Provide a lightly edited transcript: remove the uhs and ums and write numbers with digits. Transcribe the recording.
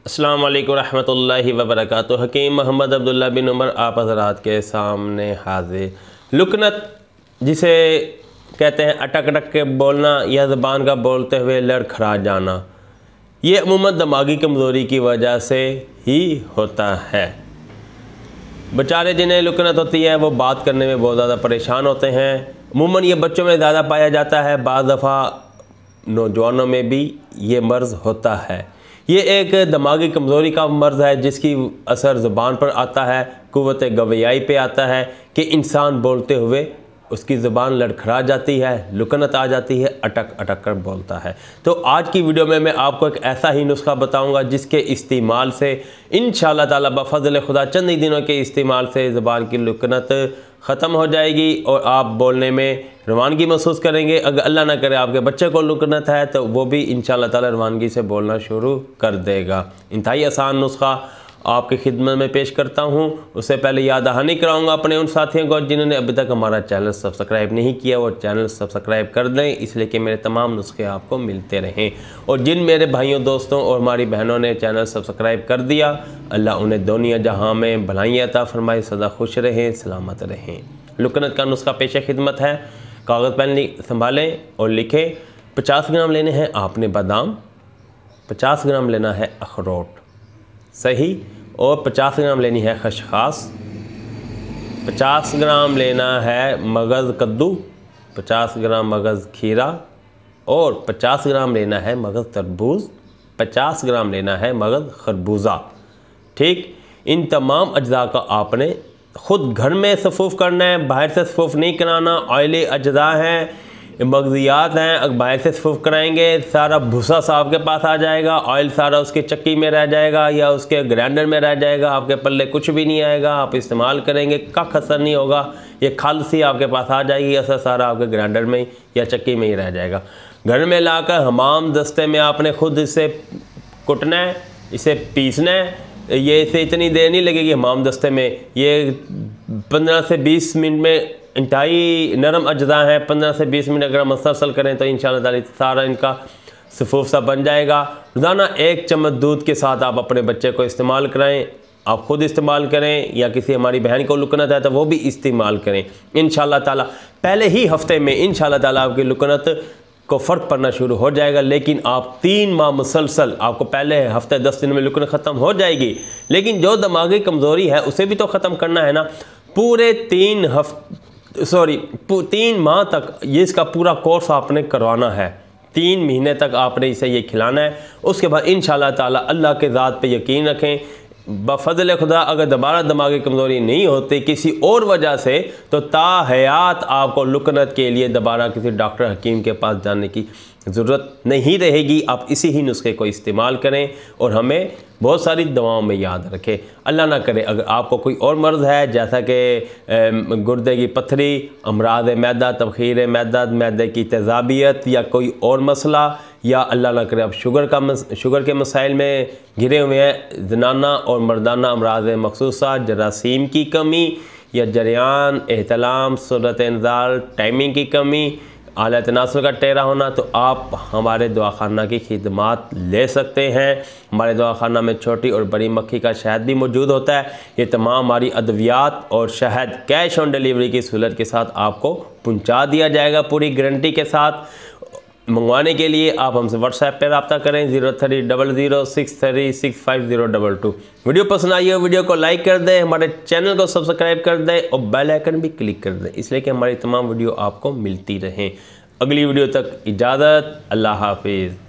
अस्सलाम वालेकुम रहमतुल्लाहि व बरकातुहू। हकीम मोहम्मद अब्दुल्ला बिन उमर आप हज़रात के सामने हाजिर। लुकनत जिसे कहते हैं अटक अटक के बोलना या ज़बान का बोलते हुए लड़खड़ा जाना, ये अमूमन दिमागी कमज़ोरी की वजह से ही होता है। बेचारे जिन्हें लुकनत होती है वो बात करने में बहुत ज़्यादा परेशान होते हैं। अमूमन ये बच्चों में ज़्यादा पाया जाता है, बाज़ दफ़ा नौजवानों में भी ये मर्ज़ होता है। ये एक दिमागी कमज़ोरी का मर्ज़ है जिसकी असर ज़ुबान पर आता है, क़ुव्वत गवैयाई पे आता है कि इंसान बोलते हुए उसकी ज़ुबान लड़खड़ा जाती है, लुकनत आ जाती है, अटक अटक कर बोलता है। तो आज की वीडियो में मैं आपको एक ऐसा ही नुस्खा बताऊंगा जिसके इस्तेमाल से इंशाअल्लाह ताला बफ़ज़ल खुदा चंद ही दिनों के इस्तेमाल से ज़ुबान की लुकनत ख़त्म हो जाएगी और आप बोलने में रवानगी महसूस करेंगे। अगर अल्लाह ना करे आपके बच्चे को लुकनत है तो वो भी इंशाअल्लाह ताला रवानगी से बोलना शुरू कर देगा। इंतहाई आसान नुस्खा आपकी खिदमत में पेश करता हूँ। उससे पहले याद दहानी कराऊंगा अपने उन साथियों को जिन्होंने अभी तक हमारा चैनल सब्सक्राइब नहीं किया, वो चैनल सब्सक्राइब कर दें, इसलिए कि मेरे तमाम नुस्खे आपको मिलते रहें। और जिन मेरे भाइयों दोस्तों और हमारी बहनों ने चैनल सब्सक्राइब कर दिया, अल्लाह उन्हें दुनिया जहाँ में भलाइयाँ अता फरमाए, सदा खुश रहें, सलामत रहें। लुकनत का नुस्खा पेश खिदमत है। कागज़ पेन संभालें और लिखें। 50 ग्राम लेने हैं आपने बादाम, 50 ग्राम लेना है अखरोट सही, और 50 ग्राम लेनी है खसखस, 50 ग्राम लेना है मगज़ कद्दू, 50 ग्राम मगज़ खीरा और 50 ग्राम लेना है मगज़ तरबूज, 50 ग्राम लेना है मगज़ खरबूजा। ठीक, इन तमाम अज्जा का आपने ख़ुद घर में सफ़ूफ़ करना है, बाहर से सफ़ूफ़ नहीं कराना। ऑयली अज्जा हैं, मगज़ियात हैं, अगर बाहर से सफ़ूफ़ कराएंगे सारा भूसा सा आपके पास आ जाएगा, ऑयल सारा उसके चक्की में रह जाएगा या उसके ग्राइंडर में रह जाएगा, आपके पल्ले कुछ भी नहीं आएगा। आप इस्तेमाल करेंगे कख असर नहीं होगा, ये खल सी आपके पास आ जाएगी, असर सारा आपके ग्राइंडर में या चक्की में ही रह जाएगा। घर में लाकर हमाम दस्ते में आपने ख़ुद इसे कुटना है, इसे पीसना है। ये इसे इतनी देर नहीं लगेगी हमाम दस्ते में, ये 15 से 20 मिनट में इंतहाई नरम अज्जा हैं। 15 से 20 मिनट अगर मसलसल करें तो इंशाअल्लाह ताला सारा इनका सफ़ूफ़ सा बन जाएगा। रोज़ाना 1 चम्मच दूध के साथ आप अपने बच्चे को इस्तेमाल कराएं, आप ख़ुद इस्तेमाल करें या किसी हमारी बहन को लुकनत है तो वो भी इस्तेमाल करें। इंशाअल्लाह ताला पहले ही हफ्ते में इंशाअल्लाह ताला आपकी लुकनत को फ़र्क पड़ना शुरू हो जाएगा। लेकिन आप 3 माह मुसलसल, आपको पहले हफ्ते 10 दिन में लुकनत ख़त्म हो जाएगी, लेकिन जो दिमागी कमज़ोरी है उसे भी तो ख़त्म करना है ना। पूरे 3 माह तक ये इसका पूरा कोर्स आपने करवाना है। 3 महीने तक आपने इसे ये खिलाना है। उसके बाद इंशाअल्लाह ताला अल्लाह के ज़ात पे यकीन रखें, बफ़ज़ल खुदा अगर दोबारा दिमागी कमज़ोरी नहीं होती किसी और वजह से तो ताहयात आपको लुकनत के लिए दोबारा किसी डॉक्टर हकीम के पास जाने की ज़रूरत नहीं रहेगी। आप इसी ही नुस्खे को इस्तेमाल करें और हमें बहुत सारी दवाओं में याद रखें। अल्लाह ना करे अगर आपको कोई और मर्ज़ है जैसा कि गुर्दे की पथरी, अमराज़ मैदा, तबख़ीर मैदा, मैदे की तेज़ाबियत या कोई और मसला, या अल्लाह ना करे आप शुगर के मसाइल में घिरे हुए हैं, ज़नाना और मर्दाना अमराज़ मखसूसा, जरासीम की कमी या जरियान, एहतलाम, सूरत इंज़ाल, टाइमिंग की कमी, आला तनासुर का टेरा होना, तो आप हमारे दवाखाना की खिदमत ले सकते हैं। हमारे दवाखाना में छोटी और बड़ी मक्खी का शहद भी मौजूद होता है। ये तमाम हमारी अद्वियात और शहद कैश ऑन डिलीवरी की सहूलत के साथ आपको पहुंचा दिया जाएगा पूरी गारंटी के साथ। मंगवाने के लिए आप हमसे व्हाट्सएप पर रब्ता करें 0300636502। वीडियो पसंद आई हो वीडियो को लाइक कर दें, हमारे चैनल को सब्सक्राइब कर दें और बेल आइकन भी क्लिक कर दें, इसलिए कि हमारी तमाम वीडियो आपको मिलती रहें। अगली वीडियो तक इजाज़त, अल्लाह हाफिज़।